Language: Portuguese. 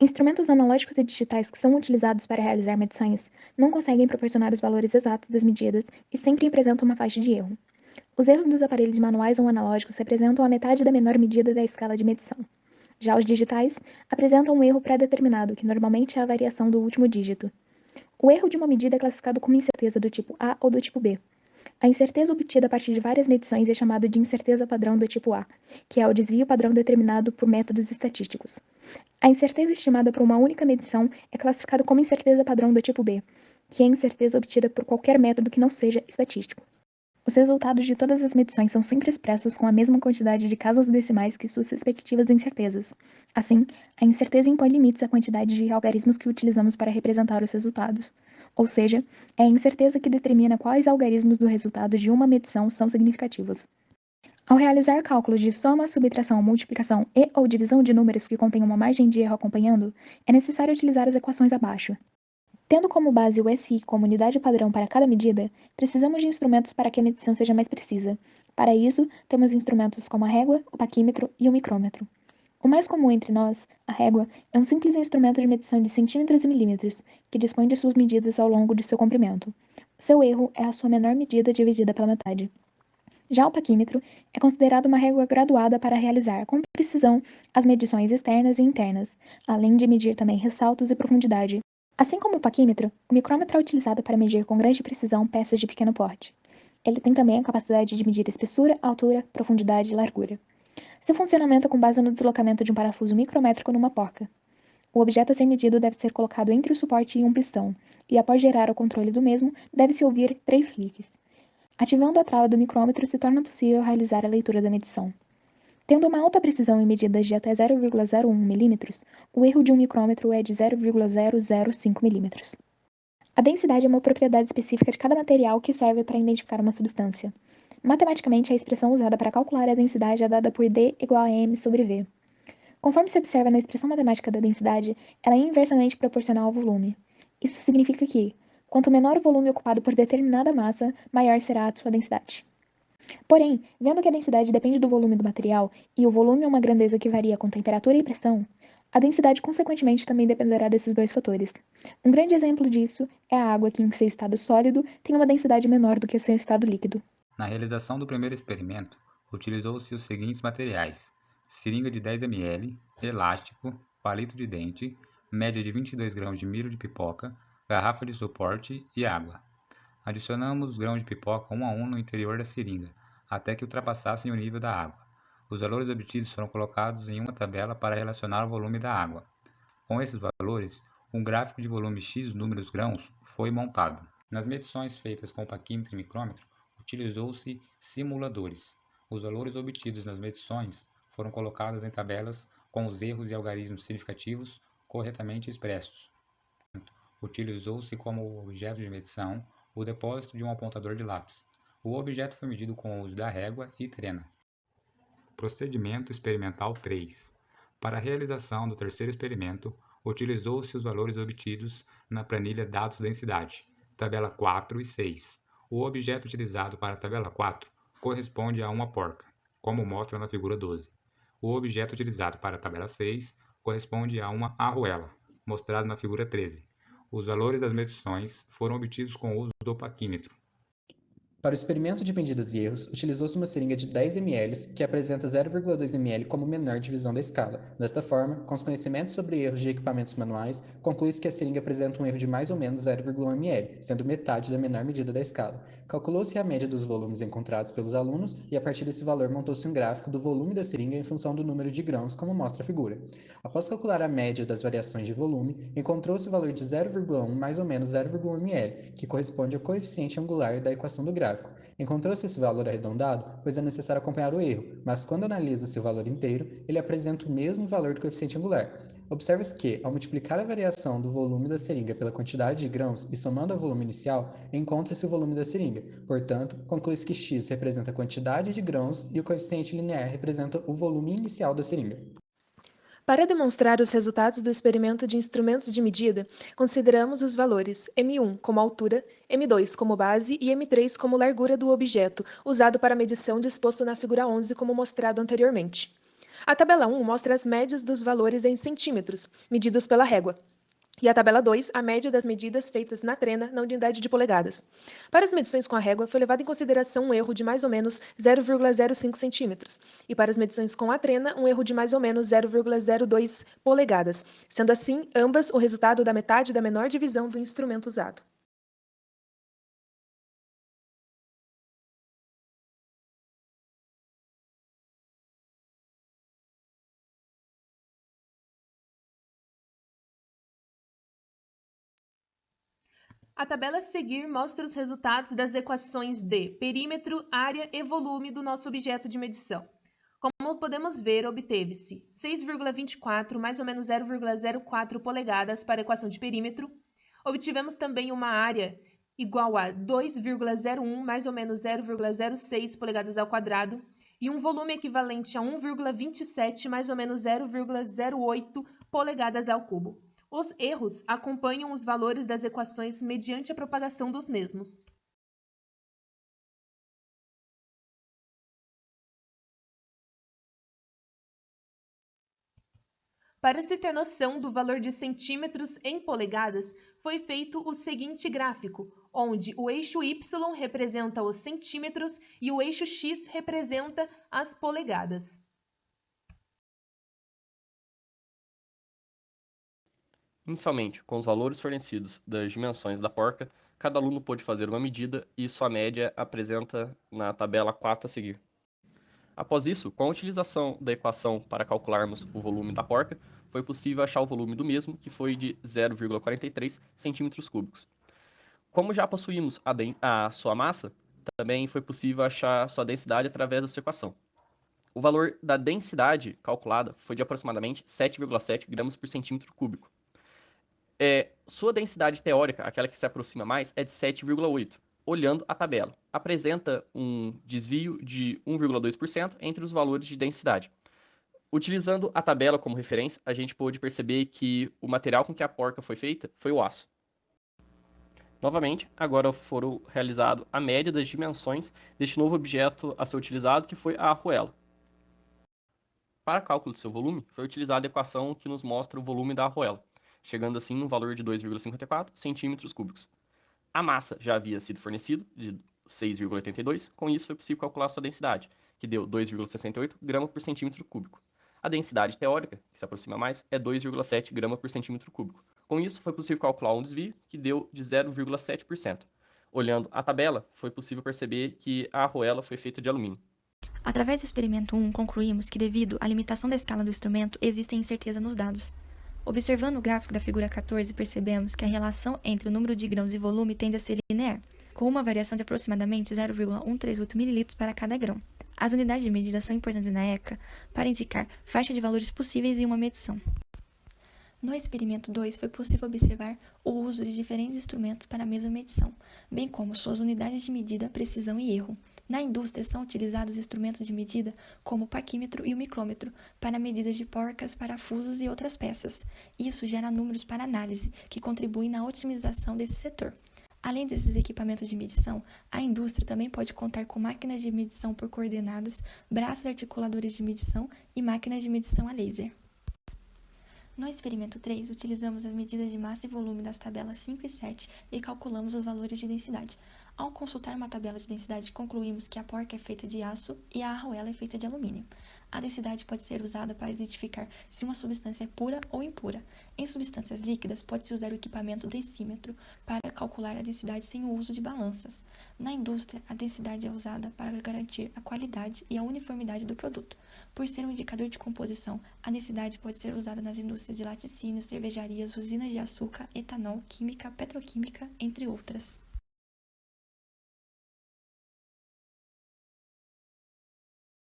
Instrumentos analógicos e digitais que são utilizados para realizar medições não conseguem proporcionar os valores exatos das medidas e sempre apresentam uma faixa de erro. Os erros dos aparelhos manuais ou analógicos representam a metade da menor medida da escala de medição. Já os digitais apresentam um erro pré-determinado, que normalmente é a variação do último dígito. O erro de uma medida é classificado como incerteza do tipo A ou do tipo B. A incerteza obtida a partir de várias medições é chamada de incerteza padrão do tipo A, que é o desvio padrão determinado por métodos estatísticos. A incerteza estimada por uma única medição é classificada como incerteza padrão do tipo B, que é a incerteza obtida por qualquer método que não seja estatístico. Os resultados de todas as medições são sempre expressos com a mesma quantidade de casas decimais que suas respectivas incertezas. Assim, a incerteza impõe limites à quantidade de algarismos que utilizamos para representar os resultados. Ou seja, é a incerteza que determina quais algarismos do resultado de uma medição são significativos. Ao realizar cálculos de soma, subtração, multiplicação e ou divisão de números que contêm uma margem de erro acompanhando, é necessário utilizar as equações abaixo. Tendo como base o SI como unidade padrão para cada medida, precisamos de instrumentos para que a medição seja mais precisa. Para isso, temos instrumentos como a régua, o paquímetro e o micrômetro. O mais comum entre nós, a régua, é um simples instrumento de medição de centímetros e milímetros, que dispõe de suas medidas ao longo de seu comprimento. Seu erro é a sua menor medida dividida pela metade. Já o paquímetro é considerado uma régua graduada para realizar com precisão as medições externas e internas, além de medir também ressaltos e profundidade. Assim como o paquímetro, o micrômetro é utilizado para medir com grande precisão peças de pequeno porte. Ele tem também a capacidade de medir espessura, altura, profundidade e largura. Seu funcionamento é com base no deslocamento de um parafuso micrométrico numa porca. O objeto a ser medido deve ser colocado entre o suporte e um pistão, e após gerar o controle do mesmo, deve-se ouvir 3 cliques. Ativando a trava do micrômetro se torna possível realizar a leitura da medição. Tendo uma alta precisão em medidas de até 0,01 mm, o erro de um micrômetro é de 0,005 mm. A densidade é uma propriedade específica de cada material que serve para identificar uma substância. Matematicamente, a expressão usada para calcular a densidade é dada por D igual a m sobre V. Conforme se observa na expressão matemática da densidade, ela é inversamente proporcional ao volume. Isso significa que, quanto menor o volume ocupado por determinada massa, maior será a sua densidade. Porém, vendo que a densidade depende do volume do material e o volume é uma grandeza que varia com temperatura e pressão, a densidade consequentemente também dependerá desses dois fatores. Um grande exemplo disso é a água que em seu estado sólido tem uma densidade menor do que o seu estado líquido. Na realização do primeiro experimento, utilizou-se os seguintes materiais: seringa de 10 ml, elástico, palito de dente, média de 22 grãos de milho de pipoca, garrafa de suporte e água. Adicionamos os grãos de pipoca um a um no interior da seringa, até que ultrapassassem o nível da água. Os valores obtidos foram colocados em uma tabela para relacionar o volume da água. Com esses valores, um gráfico de volume X números grãos foi montado. Nas medições feitas com paquímetro e micrômetro, utilizou-se simuladores. Os valores obtidos nas medições foram colocados em tabelas com os erros e algarismos significativos corretamente expressos. Utilizou-se como objeto de medição o depósito de um apontador de lápis. O objeto foi medido com o uso da régua e trena. Procedimento experimental 3. Para a realização do terceiro experimento, utilizou-se os valores obtidos na planilha Dados Densidade, tabela 4 e 6. O objeto utilizado para a tabela 4 corresponde a uma porca, como mostra na figura 12. O objeto utilizado para a tabela 6 corresponde a uma arruela, mostrado na figura 13. Os valores das medições foram obtidos com o uso do paquímetro. Para o experimento de medidas e erros, utilizou-se uma seringa de 10 ml que apresenta 0,2 ml como menor divisão da escala. Desta forma, com os conhecimentos sobre erros de equipamentos manuais, conclui-se que a seringa apresenta um erro de mais ou menos 0,1 ml, sendo metade da menor medida da escala. Calculou-se a média dos volumes encontrados pelos alunos e, a partir desse valor, montou-se um gráfico do volume da seringa em função do número de grãos, como mostra a figura. Após calcular a média das variações de volume, encontrou-se o valor de 0,1 mais ou menos 0,1 ml, que corresponde ao coeficiente angular da equação do gráfico. Encontrou-se esse valor arredondado, pois é necessário acompanhar o erro, mas quando analisa-se o valor inteiro, ele apresenta o mesmo valor do coeficiente angular. Observa-se que, ao multiplicar a variação do volume da seringa pela quantidade de grãos e somando ao volume inicial, encontra-se o volume da seringa. Portanto, conclui-se que x representa a quantidade de grãos e o coeficiente linear representa o volume inicial da seringa. Para demonstrar os resultados do experimento de instrumentos de medida, consideramos os valores M1 como altura, M2 como base e M3 como largura do objeto, usado para a medição disposto na figura 11 como mostrado anteriormente. A tabela 1 mostra as médias dos valores em centímetros, medidos pela régua. E a tabela 2, a média das medidas feitas na trena na unidade de polegadas. Para as medições com a régua, foi levado em consideração um erro de mais ou menos 0,05 centímetros. E para as medições com a trena, um erro de mais ou menos 0,02 polegadas, sendo assim, ambas o resultado da metade da menor divisão do instrumento usado. A tabela a seguir mostra os resultados das equações de perímetro, área e volume do nosso objeto de medição. Como podemos ver, obteve-se 6,24 mais ou menos 0,04 polegadas para a equação de perímetro. Obtivemos também uma área igual a 2,01 mais ou menos 0,06 polegadas ao quadrado e um volume equivalente a 1,27 mais ou menos 0,08 polegadas ao cubo. Os erros acompanham os valores das equações mediante a propagação dos mesmos. Para se ter noção do valor de centímetros em polegadas, foi feito o seguinte gráfico, onde o eixo Y representa os centímetros e o eixo X representa as polegadas. Inicialmente, com os valores fornecidos das dimensões da porca, cada aluno pôde fazer uma medida e sua média apresenta na tabela 4 a seguir. Após isso, com a utilização da equação para calcularmos o volume da porca, foi possível achar o volume do mesmo, que foi de 0,43 centímetros cúbicos. Como já possuímos a sua massa, também foi possível achar sua densidade através da sua equação. O valor da densidade calculada foi de aproximadamente 7,7 gramas por centímetro cúbico. Sua densidade teórica, aquela que se aproxima mais, é de 7,8. Olhando a tabela, apresenta um desvio de 1,2% entre os valores de densidade. Utilizando a tabela como referência, a gente pôde perceber que o material com que a porca foi feita foi o aço. Novamente, agora foram realizado a média das dimensões deste novo objeto a ser utilizado, que foi a arruela. Para cálculo do seu volume, foi utilizada a equação que nos mostra o volume da arruela, chegando assim no valor de 2,54 centímetros cúbicos. A massa já havia sido fornecida, de 6,82, com isso foi possível calcular sua densidade, que deu 2,68 gramas por centímetro cúbico. A densidade teórica, que se aproxima mais, é 2,7 gramas por centímetro cúbico. Com isso, foi possível calcular um desvio, que deu de 0,7%. Olhando a tabela, foi possível perceber que a arruela foi feita de alumínio. Através do experimento 1, concluímos que, devido à limitação da escala do instrumento, existe incerteza nos dados. Observando o gráfico da figura 14, percebemos que a relação entre o número de grãos e volume tende a ser linear, com uma variação de aproximadamente 0,138 ml para cada grão. As unidades de medida são importantes na ECA para indicar faixa de valores possíveis em uma medição. No experimento 2, foi possível observar o uso de diferentes instrumentos para a mesma medição, bem como suas unidades de medida, precisão e erro. Na indústria, são utilizados instrumentos de medida como o paquímetro e o micrômetro para medidas de porcas, parafusos e outras peças. Isso gera números para análise, que contribuem na otimização desse setor. Além desses equipamentos de medição, a indústria também pode contar com máquinas de medição por coordenadas, braços articuladores de medição e máquinas de medição a laser. No experimento 3, utilizamos as medidas de massa e volume das tabelas 5 e 7 e calculamos os valores de densidade. Ao consultar uma tabela de densidade, concluímos que a porca é feita de aço e a arruela é feita de alumínio. A densidade pode ser usada para identificar se uma substância é pura ou impura. Em substâncias líquidas, pode-se usar o equipamento densímetro para calcular a densidade sem o uso de balanças. Na indústria, a densidade é usada para garantir a qualidade e a uniformidade do produto. Por ser um indicador de composição, a densidade pode ser usada nas indústrias de laticínios, cervejarias, usinas de açúcar, etanol, química, petroquímica, entre outras.